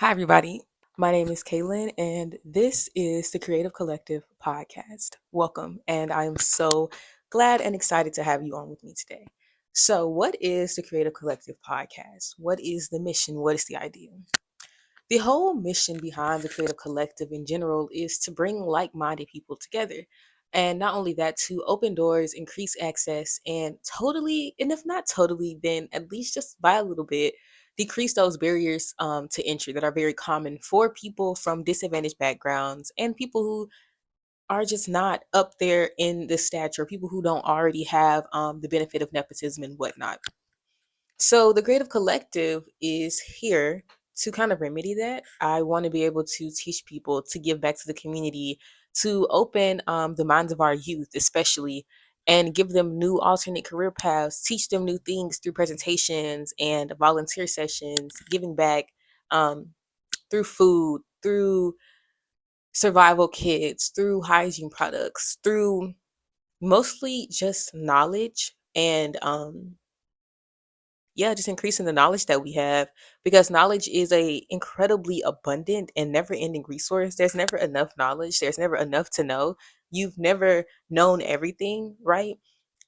Hi, everybody. My name is Kailan, and this is the Creative Collective Podcast. Welcome, and I am so glad and excited to have you on with me today. So, what is the Creative Collective Podcast? What is the mission? What is the idea? The whole mission behind the Creative Collective in general is to bring like minded people together. And not only that, to open doors, increase access, and totally, and if not totally, then at least just by a little bit, decrease those barriers to entry that are very common for people from disadvantaged backgrounds and people who are just not up there in the stature, people who don't already have the benefit of nepotism and whatnot. So the Creative Collective is here to kind of remedy that. I want to be able to teach people to give back to the community, to open the minds of our youth, especially, and give them new alternate career paths, teach them new things through presentations and volunteer sessions, giving back um, through food, through survival kits, through hygiene products, through mostly just knowledge and yeah, just increasing the knowledge that we have, because knowledge is a incredibly abundant and never ending resource. There's never enough knowledge, there's never enough to know. You've never known everything, right?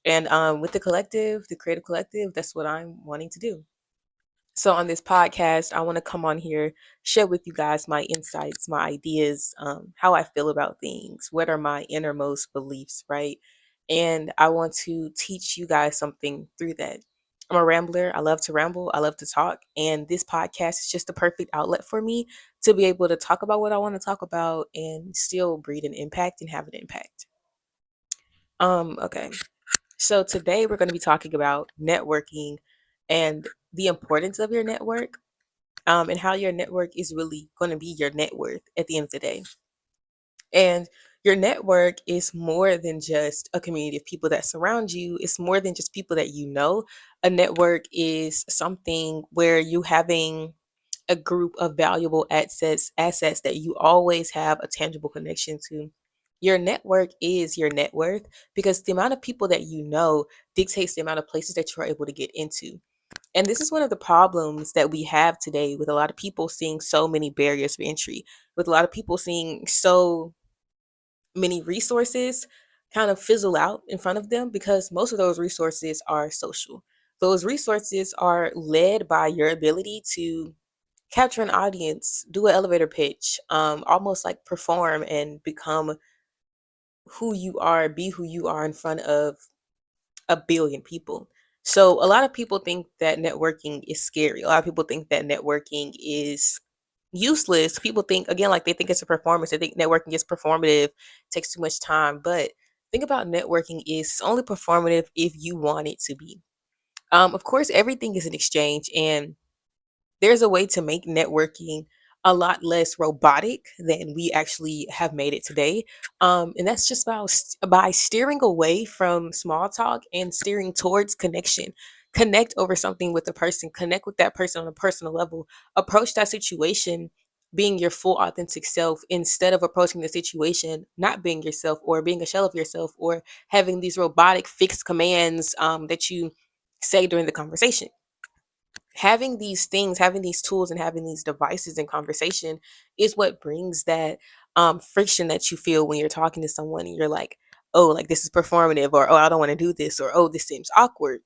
And with the collective, the Creative Collective, that's what I'm wanting to do. So on this podcast, I want to come on here, share with you guys my insights, my ideas, how I feel about things, what are my innermost beliefs, right? And I want to teach you guys something through that. I'm a rambler. I love to ramble. I love to talk. And this podcast is just the perfect outlet for me to be able to talk about what I want to talk about and still breed an impact and have an impact. Okay. So today we're going to be talking about networking and the importance of your network, and how your network is really going to be your net worth at the end of the day. And your network is more than just a community of people that surround you. It's more than just people that you know. A network is something where you having a group of valuable assets that you always have a tangible connection to. Your network is your net worth, because the amount of people that you know dictates the amount of places that you're able to get into. And this is one of the problems that we have today, with a lot of people seeing so many barriers of entry, with a lot of people seeing so many resources kind of fizzle out in front of them, because most of those resources are social. Those resources are led by your ability to capture an audience, do an elevator pitch, almost like perform and become who you are, be who you are in front of a billion people. So a lot of people think that networking is scary. A lot of people think that networking is useless. People think, again, like they think it's a performance. They think networking is performative, takes too much time. But think about networking is it's only performative if you want it to be. Of course, everything is an exchange, and there's a way to make networking a lot less robotic than we actually have made it today. And that's just by steering away from small talk and steering towards connection. Connect over something with the person, connect with that person on a personal level, approach that situation being your full authentic self, instead of approaching the situation not being yourself, or being a shell of yourself, or having these robotic fixed commands that you say during the conversation. Having these things, having these tools, and having these devices in conversation is what brings that friction that you feel when you're talking to someone and you're like, oh, like this is performative, or oh, I don't want to do this, or oh, this seems awkward.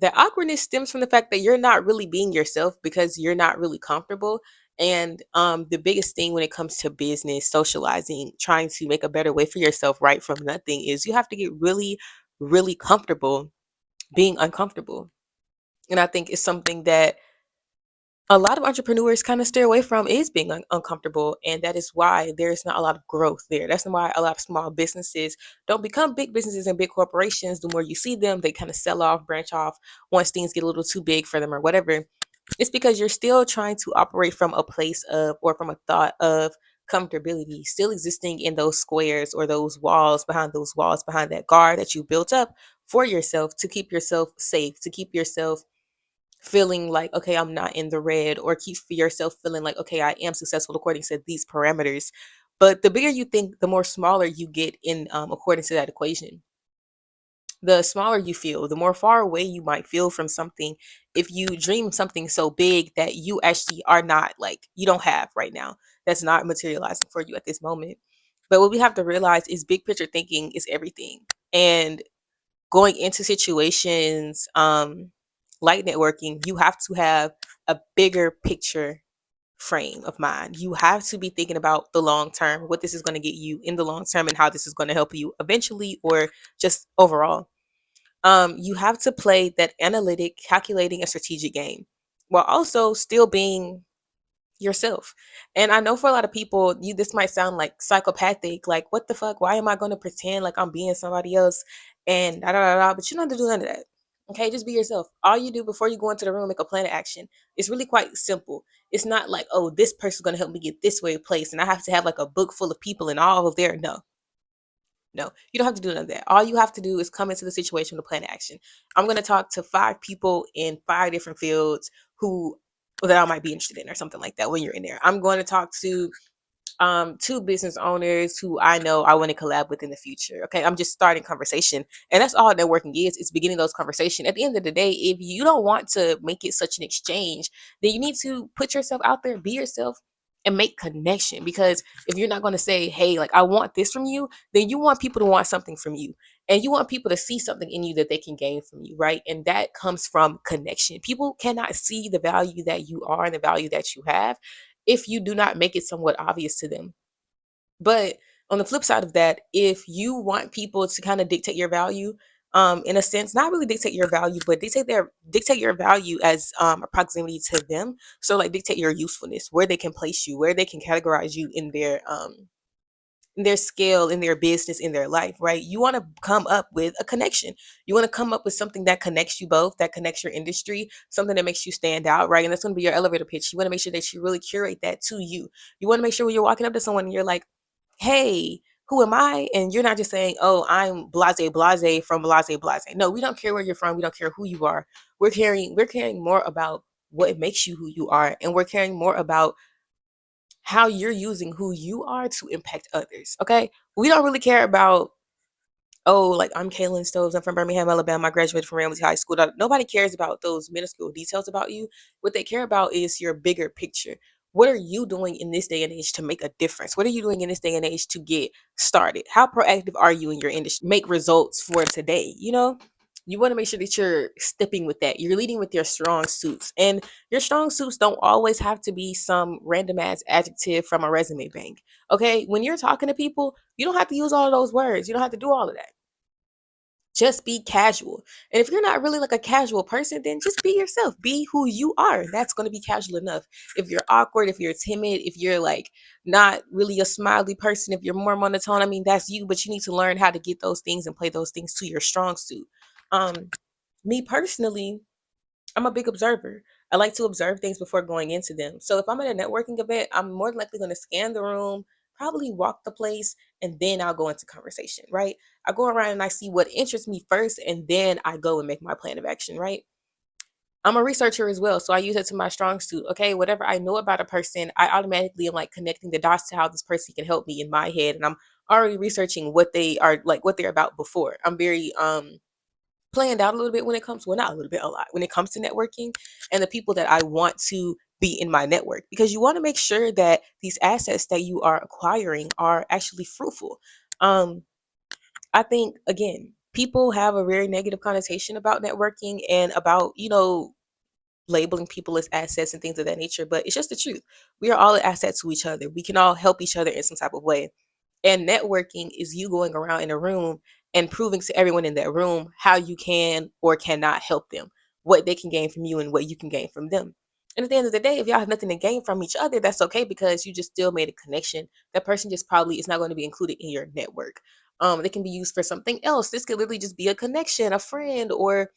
That awkwardness stems from the fact that you're not really being yourself, because you're not really comfortable. And the biggest thing when it comes to business, socializing, trying to make a better way for yourself right from nothing, is you have to get really, really comfortable being uncomfortable. And I think it's something that a lot of entrepreneurs kind of steer away from, is being uncomfortable, and that is why there's not a lot of growth there. That's why a lot of small businesses don't become big businesses and big corporations. The more you see them, they kind of sell off, branch off once things get a little too big for them or whatever. It's because you're still trying to operate from a place of, or from a thought of, comfortability, still existing in those squares, or those walls behind that guard that you built up for yourself, to keep yourself safe, to keep yourself feeling like, okay, I'm not in the red, or keep yourself feeling like, okay, I am successful according to these parameters. But the bigger you think, the more smaller you get in according to that equation. The smaller you feel, the more far away you might feel from something if you dream something so big that you actually are not, like, you don't have right now, that's not materializing for you at this moment. But what we have to realize is big picture thinking is everything. And going into situations like networking, you have to have a bigger picture frame of mind. You have to be thinking about the long term, what this is going to get you in the long term and how this is going to help you eventually or just overall. You have to play that analytic, calculating, and strategic game while also still being yourself. And I know for a lot of people, you this might sound like psychopathic, like what the fuck? Why am I going to pretend like I'm being somebody else? And da da da da. But you don't have to do none of that. Okay, just be yourself. All you do before you go into the room, make a plan of action. It's really quite simple. It's not like, oh, this person's going to help me get this way placed, and I have to have like a book full of people and all of their no. No, you don't have to do none of that. All you have to do is come into the situation with a plan of action. I'm going to talk to 5 people in 5 different fields who that I might be interested in or something like that when you're in there. I'm going to talk to 2 business owners who I know I want to collab with in the future. Okay, I'm just starting conversation, and that's all networking is. It's beginning those conversations. At the end of the day, if you don't want to make it such an exchange, then you need to put yourself out there, be yourself, and make connection. Because if you're not going to say, "Hey, like I want this from you," then you want people to want something from you, and you want people to see something in you that they can gain from you, right? And that comes from connection. People cannot see the value that you are and the value that you have if you do not make it somewhat obvious to them. But on the flip side of that, if you want people to kind of dictate your value, in a sense, not really dictate your value, but dictate your value as a proximity to them. So like dictate your usefulness, where they can place you, where they can categorize you in their scale, in their business, in their life, right? You want to come up with a connection. You want to come up with something that connects you both, that connects your industry, something that makes you stand out, right? And that's going to be your elevator pitch. You want to make sure that you really curate that to you. You want to make sure when you're walking up to someone and you're like, hey, who am I? And you're not just saying, oh, I'm blase blase from blase blase. No, we don't care where you're from. We don't care who you are. We're caring more about what makes you who you are. And we're caring more about how you're using who you are to impact others. Okay. We don't really care about, oh, like I'm Kailan Stoves. I'm from Birmingham, Alabama. I graduated from Ramsey High School. Nobody cares about those minuscule details about you. What they care about is your bigger picture. What are you doing in this day and age to make a difference? What are you doing in this day and age to get started? How proactive are you in your industry? Make results for today, you know? You want to make sure that you're stepping with that. You're leading with your strong suits. And your strong suits don't always have to be some random ass adjective from a resume bank. Okay? When you're talking to people, you don't have to use all of those words. You don't have to do all of that. Just be casual. And if you're not really like a casual person, then just be yourself. Be who you are. That's going to be casual enough. If you're awkward, if you're timid, if you're like not really a smiley person, if you're more monotone, I mean, that's you, but you need to learn how to get those things and play those things to your strong suit. Um, Me personally, I'm a big observer. I like to observe things before going into them. So if I'm at a networking event, I'm more than likely going to scan the room, probably walk the place, and then I'll go into conversation, right? I go around and I see what interests me first, and then I go and make my plan of action, right? I'm a researcher as well, so I use it to my strong suit. Okay, whatever I know about a person, I automatically am like connecting the dots to how this person can help me in my head, and I'm already researching what they are like, what they're about before. I'm very planned out a little bit when it comes, well, not a little bit, a lot when it comes to networking and the people that I want to be in my network, because you want to make sure that these assets that you are acquiring are actually fruitful. Um, I think again, people have a very negative connotation about networking and about, labeling people as assets and things of that nature, but it's just the truth. We are all an asset to each other. We can all help each other in some type of way. And networking is you going around in a room and proving to everyone in that room how you can or cannot help them, what they can gain from you and what you can gain from them. And at the end of the day, if y'all have nothing to gain from each other, that's okay, because you just still made a connection. That person just probably is not going to be included in your network. They can be used for something else. This could literally just be a connection, a friend, or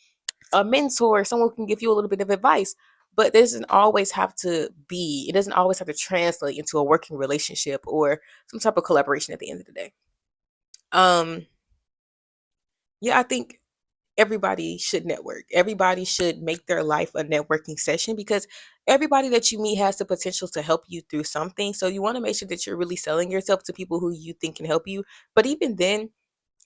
a mentor, someone who can give you a little bit of advice. But it doesn't always have to translate into a working relationship or some type of collaboration at the end of the day. Um, yeah, I think everybody should network. Everybody should make their life a networking session, because everybody that you meet has the potential to help you through something. So you want to make sure that you're really selling yourself to people who you think can help you. But even then,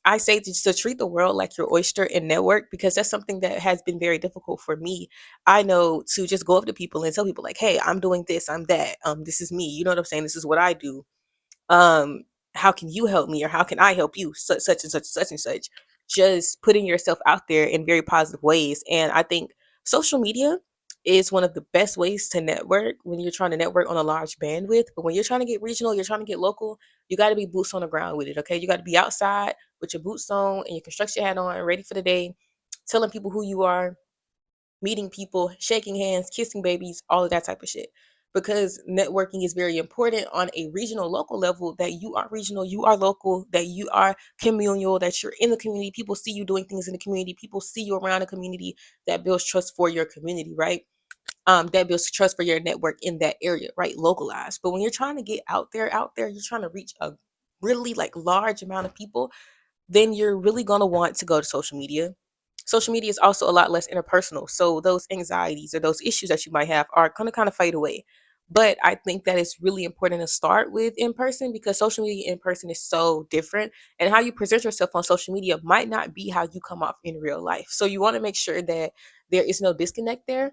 I say to treat the world like your oyster and network, because that's something that has been very difficult for me. I know to just go up to people and tell people like, hey, I'm doing this, I'm that, this is me. You know what I'm saying? This is what I do. um how can you help me, or how can I help you, such and such and such and such. Just putting yourself out there in very positive ways. And I think social media is one of the best ways to network when you're trying to network on a large bandwidth. But when you're trying to get regional, you're trying to get local, you got to be boots on the ground with it. Okay, you got to be outside with your boots on and your construction hat on, ready for the day, telling people who you are, meeting people, shaking hands, kissing babies, all of that type of shit. Because networking is very important on a regional, local level, that you are regional, you are local, that you are communal, that you're in the community. People see you doing things in the community. People see you around the community. That builds trust for your community, right? That builds trust for your network in that area, right? Localized. But when you're trying to get out there, you're trying to reach a really like large amount of people, then you're really going to want to go to social media. Social media is also a lot less interpersonal. So those anxieties or those issues that you might have are going to kind of fade away. But I think that it's really important to start with in person, because social media in person is so different. And how you present yourself on social media might not be how you come off in real life. So you want to make sure that there is no disconnect there,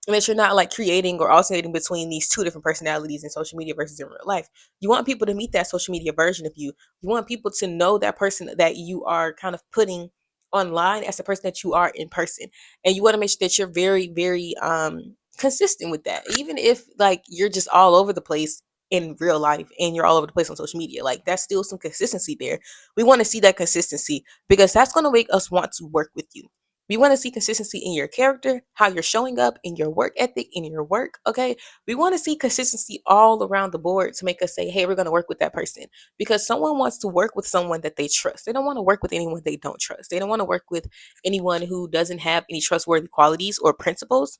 and that you're not like creating or alternating between these two different personalities in social media versus in real life. You want people to meet that social media version of you. You want people to know that person that you are kind of putting online as the person that you are in person. And you want to make sure that you're very, very consistent with that. Even if like you're just all over the place in real life and you're all over the place on social media, like that's still some consistency there. We want to see that consistency, because that's going to make us want to work with you. We want to see consistency in your character, how you're showing up, in your work ethic, in your work. Okay. We want to see consistency all around the board to make us say, hey, we're going to work with that person, because someone wants to work with someone that they trust. They don't want to work with anyone they don't trust. They don't want to work with anyone who doesn't have any trustworthy qualities or principles.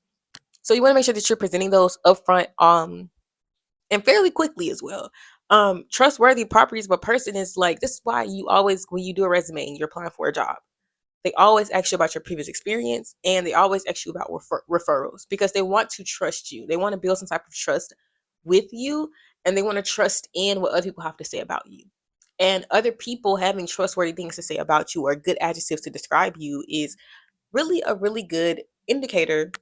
So you want to make sure that you're presenting those upfront, and fairly quickly as well. Trustworthy properties of a person is like, this is why you always, when you do a resume and you're applying for a job, they always ask you about your previous experience, and they always ask you about referrals, because they want to trust you. They want to build some type of trust with you, and they want to trust in what other people have to say about you. And other people having trustworthy things to say about you, or good adjectives to describe you, is really a really good indicator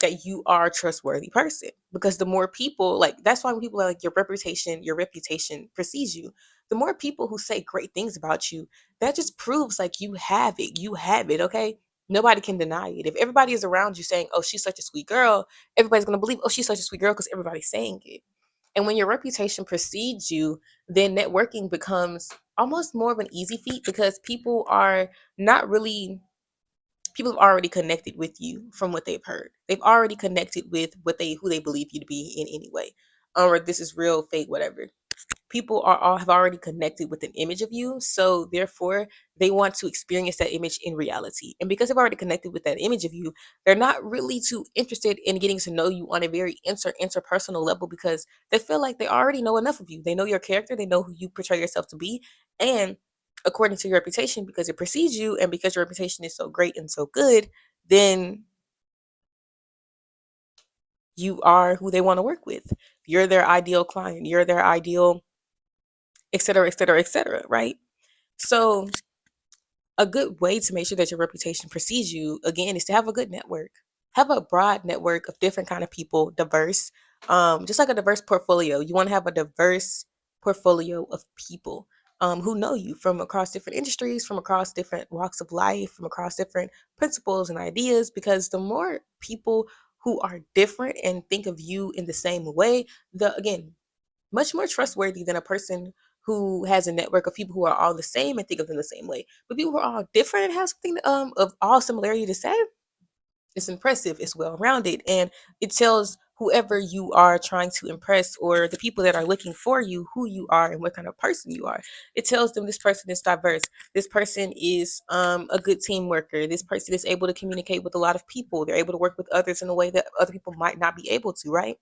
that you are a trustworthy person. Because the more people, like, that's why when people are like, your reputation precedes you. The more people who say great things about you, that just proves like you have it. Okay, nobody can deny it. If everybody is around you saying, oh, she's such a sweet girl, everybody's going to believe, oh, she's such a sweet girl, because everybody's saying it. And when your reputation precedes you, then networking becomes almost more of an easy feat, because people have already connected with you from what they've heard. They've already connected with who they believe you to be in any way. Or this is real, fake, whatever. People are all have already connected with an image of you. So therefore they want to experience that image in reality. And because they've already connected with that image of you, they're not really too interested in getting to know you on a very interpersonal level, because they feel like they already know enough of you. They know your character, they know who you portray yourself to be. And according to your reputation, because it precedes you and because your reputation is so great and so good, then you are who they want to work with. You're their ideal client, you're their ideal, et cetera, et cetera, et cetera, right? So a good way to make sure that your reputation precedes you, again, is to have a good network. Have a broad network of different kind of people, diverse, just like a diverse portfolio. You want to have a diverse portfolio of people, who know you from across different industries, from across different walks of life, from across different principles and ideas. Because the more people who are different and think of you in the same way, the again, much more trustworthy than a person who has a network of people who are all the same and think of them the same way. But people who are all different and have something of all similarity to say, it's impressive, it's well rounded, and it tells whoever you are trying to impress, or the people that are looking for you, who you are and what kind of person you are. It tells them this person is diverse, this person is a good team worker, this person is able to communicate with a lot of people, they're able to work with others in a way that other people might not be able to, right?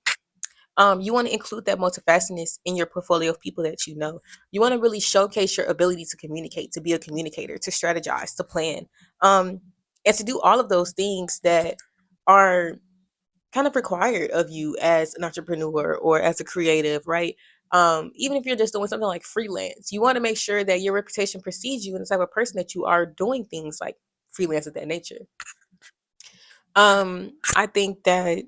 You want to include that multifacetedness in your portfolio of people that you know. You want to really showcase your ability to communicate, to be a communicator, to strategize, to plan, and to do all of those things that are kind of required of you as an entrepreneur or as a creative, right? Even if you're just doing something like freelance, you want to make sure that your reputation precedes you and the type of person that you are doing things like freelance of that nature. I think that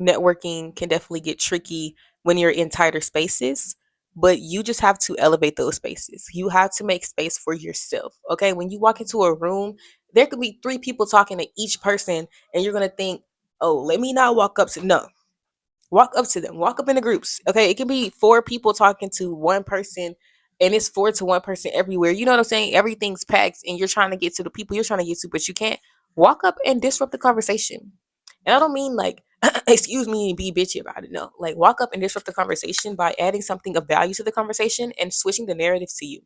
networking can definitely get tricky when you're in tighter spaces, but you just have to elevate those spaces. You have to make space for yourself. Okay. When you walk into a room, there could be three people talking to each person, and you're going to think, oh, let me not walk up to, no, walk up to them, walk up in the groups. Okay. It can be four people talking to one person, and it's four to one person everywhere. You know what I'm saying? Everything's packed, and you're trying to get to the people you're trying to get to, but you can't walk up and disrupt the conversation. And I don't mean like, excuse me, and be bitchy about it. No, like walk up and disrupt the conversation by adding something of value to the conversation and switching the narrative to you.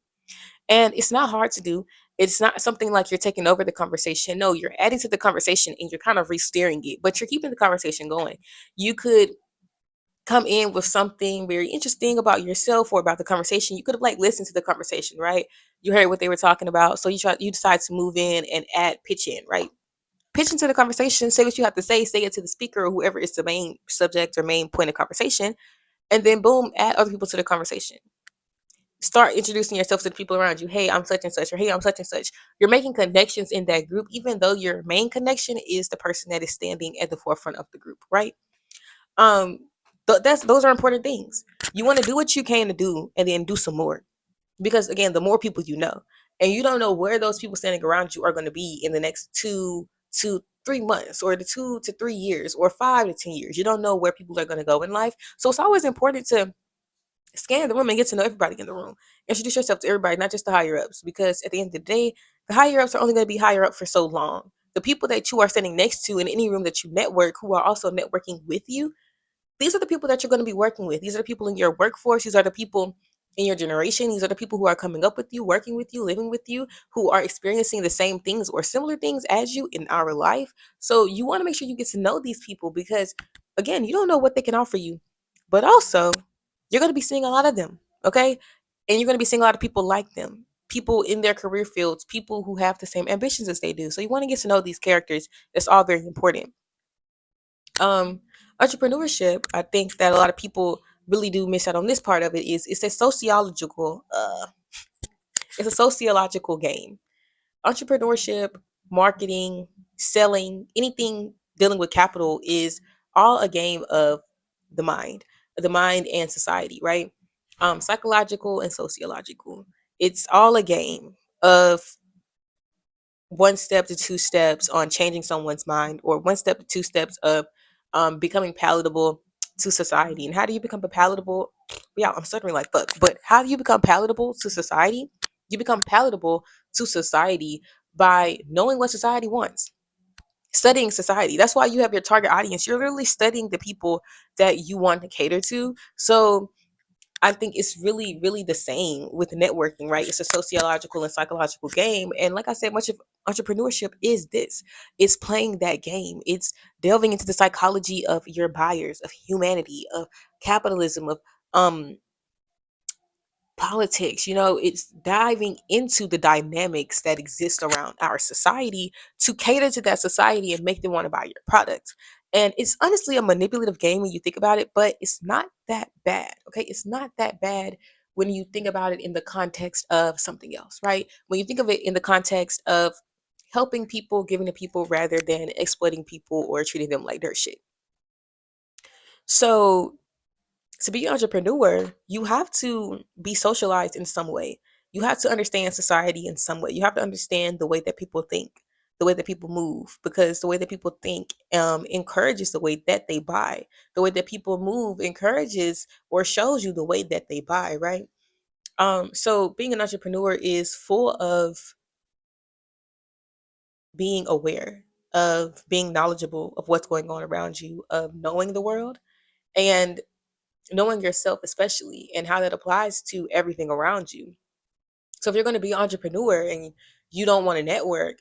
And it's not hard to do. It's not something like you're taking over the conversation. No, you're adding to the conversation and you're kind of re-steering it, but you're keeping the conversation going. You could come in with something very interesting about yourself or about the conversation. You could have like listened to the conversation, right? You heard what they were talking about. So you decide to move in and add pitch in, right? Pitch into the conversation, say what you have to say it to the speaker or whoever is the main subject or main point of conversation, and then boom, add other people to the conversation. Start introducing yourself to the people around you. Hey, I'm such and such, or hey, I'm such and such. You're making connections in that group, even though your main connection is the person that is standing at the forefront of the group, right? Um, those are important things. You want to do what you can to do, and then do some more. Because again, the more people you know, and you don't know where those people standing around you are going to be in the next 2 to 3 months, or the 2 to 3 years, or 5 to 10 years. You don't know where people are going to go in life. So it's always important to scan the room and get to know everybody in the room. Introduce yourself to everybody, not just the higher ups, because at the end of the day, the higher ups are only going to be higher up for so long. The people that you are standing next to in any room that you network, who are also networking with you, these are the people that you're going to be working with. These are the people in your workforce. These are the people in your generation. These are the people who are coming up with you, working with you, living with you, who are experiencing the same things or similar things as you in our life. So you want to make sure you get to know these people, because again, you don't know what they can offer you, but also you're going to be seeing a lot of them. Okay. And you're going to be seeing a lot of people like them, people in their career fields, people who have the same ambitions as they do. So you want to get to know these characters. It's all very important. um Entrepreneurship, I think that a lot of people really do miss out on this part of it, is it's a sociological game. Entrepreneurship, marketing, selling, anything dealing with capital is all a game of the mind and society, right? Psychological and sociological, it's all a game of 1 step to 2 steps on changing someone's mind, or 1 step to 2 steps of becoming palatable to society. And how do you become palatable? Yeah, I'm stuttering like fuck. But how do you become palatable to society? You become palatable to society by knowing what society wants, studying society. That's why you have your target audience. You're literally studying the people that you want to cater to. So I think it's really, really the same with networking, right? It's a sociological and psychological game. And like I said, much of entrepreneurship is this. It's playing that game. It's delving into the psychology of your buyers, of humanity, of capitalism, of um politics. It's diving into the dynamics that exist around our society to cater to that society and make them want to buy your product. And it's honestly a manipulative game when you think about it, but it's not that bad. Okay, it's not that bad when you think about it in the context of something else, right? When you think of it in the context of helping people, giving to people, rather than exploiting people or treating them like dirt shit. So to be an entrepreneur, you have to be socialized in some way. You have to understand society in some way. You have to understand the way that people think, the way that people move, because the way that people think encourages the way that they buy. The way that people move encourages or shows you the way that they buy, right? So being an entrepreneur is full of being aware, of being knowledgeable of what's going on around you, of knowing the world, and knowing yourself, especially, and how that applies to everything around you. So if you're going to be an entrepreneur and you don't want to network,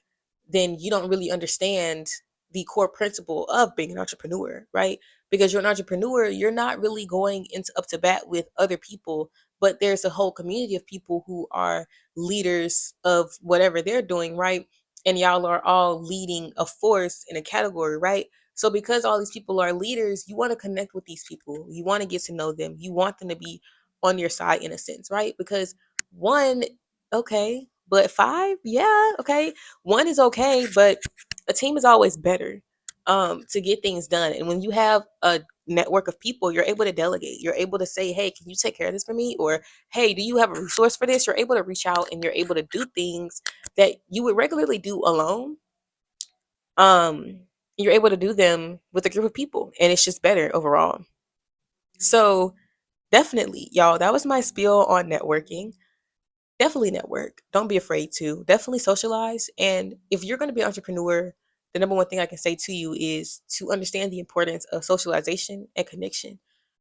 then you don't really understand the core principle of being an entrepreneur, right? Because you're an entrepreneur, you're not really going into up to bat with other people, but there's a whole community of people who are leaders of whatever they're doing, right? And y'all are all leading a force in a category, right? So because all these people are leaders, you want to connect with these people. You want to get to know them. You want them to be on your side in a sense, right? Because one, okay, but five, yeah, okay. One is okay, but a team is always better to get things done. And when you have a network of people, you're able to delegate. You're able to say, hey, can you take care of this for me? Or hey, do you have a resource for this? You're able to reach out and you're able to do things that you would regularly do alone. Um, you're able to do them with a group of people, and it's just better overall. So definitely, y'all, that was my spiel on networking. Definitely network. Don't be afraid to. Definitely socialize. And if you're going to be an entrepreneur, the number one thing I can say to you is to understand the importance of socialization and connection.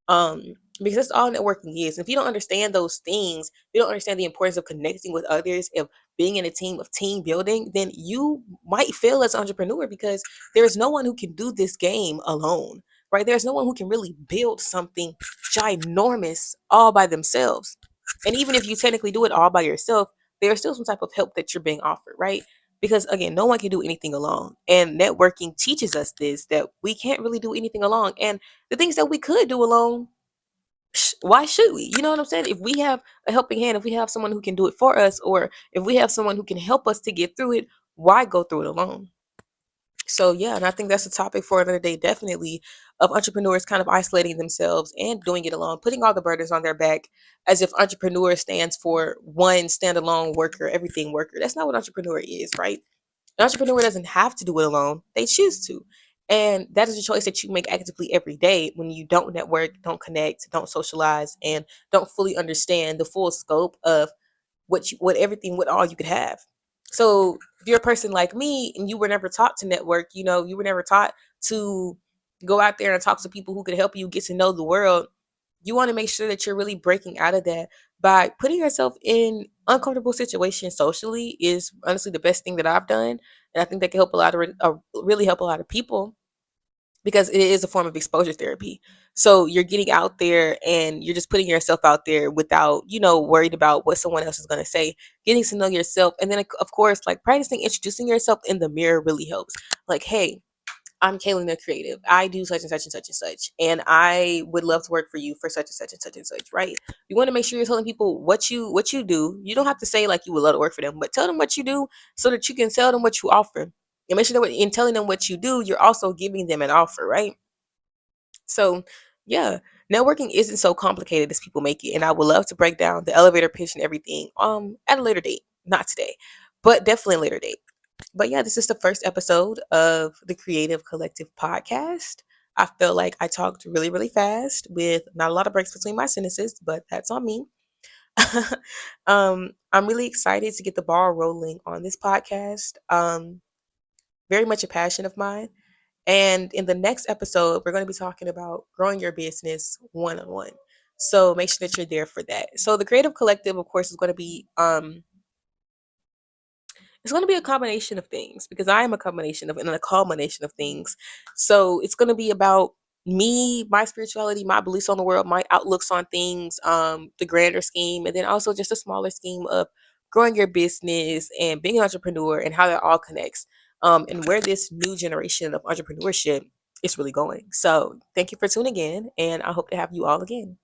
Um, because that's all networking is. If you don't understand those things, you don't understand the importance of connecting with others, of being in a team, of team building, then you might fail as an entrepreneur because there's no one who can do this game alone, right? There's no one who can really build something ginormous all by themselves. And even if you technically do it all by yourself, there's still some type of help that you're being offered, right? Because again, no one can do anything alone. And networking teaches us this, that we can't really do anything alone. And the things that we could do alone, why should we? You know what I'm saying? If we have a helping hand, if we have someone who can do it for us, or if we have someone who can help us to get through it, why go through it alone? So yeah, and I think that's a topic for another day, definitely, of entrepreneurs kind of isolating themselves and doing it alone, putting all the burdens on their back, as if entrepreneur stands for one standalone worker, everything worker. That's not what entrepreneur is, right? An entrepreneur doesn't have to do it alone; they choose to, and that is a choice that you make actively every day when you don't network, don't connect, don't socialize, and don't fully understand the full scope of what all you could have. So if you're a person like me and you were never taught to network, you were never taught to go out there and talk to people who could help you get to know the world. You want to make sure that you're really breaking out of that by putting yourself in uncomfortable situations socially is honestly the best thing that I've done. And I think that can help really help a lot of people, because it is a form of exposure therapy. So you're getting out there and you're just putting yourself out there without, worried about what someone else is going to say, getting to know yourself. And then, of course, like practicing introducing yourself in the mirror really helps. Like, hey, I'm Kailan the creative. I do such and such and such and such. And I would love to work for you for such and such and such and such, right? You want to make sure you're telling people what you do. You don't have to say like you would love to work for them, but tell them what you do so that you can tell them what you offer. And make sure that in telling them what you do, you're also giving them an offer, right? So, yeah, networking isn't so complicated as people make it, and I would love to break down the elevator pitch and everything at a later date, not today, but definitely a later date. But yeah, this is the first episode of the Creative Collective Podcast. I felt like I talked really, really fast with not a lot of breaks between my sentences, but that's on me. I'm really excited to get the ball rolling on this podcast. Very much a passion of mine. And in the next episode, we're going to be talking about growing your business one on one. So make sure that you're there for that. So the Creative Collective, of course, is going to be it's going to be a combination of things, because I am a combination of and a culmination of things. So it's going to be about me, my spirituality, my beliefs on the world, my outlooks on things, the grander scheme, and then also just a smaller scheme of growing your business and being an entrepreneur and how that all connects, and where this new generation of entrepreneurship is really going. So thank you for tuning in, and I hope to have you all again.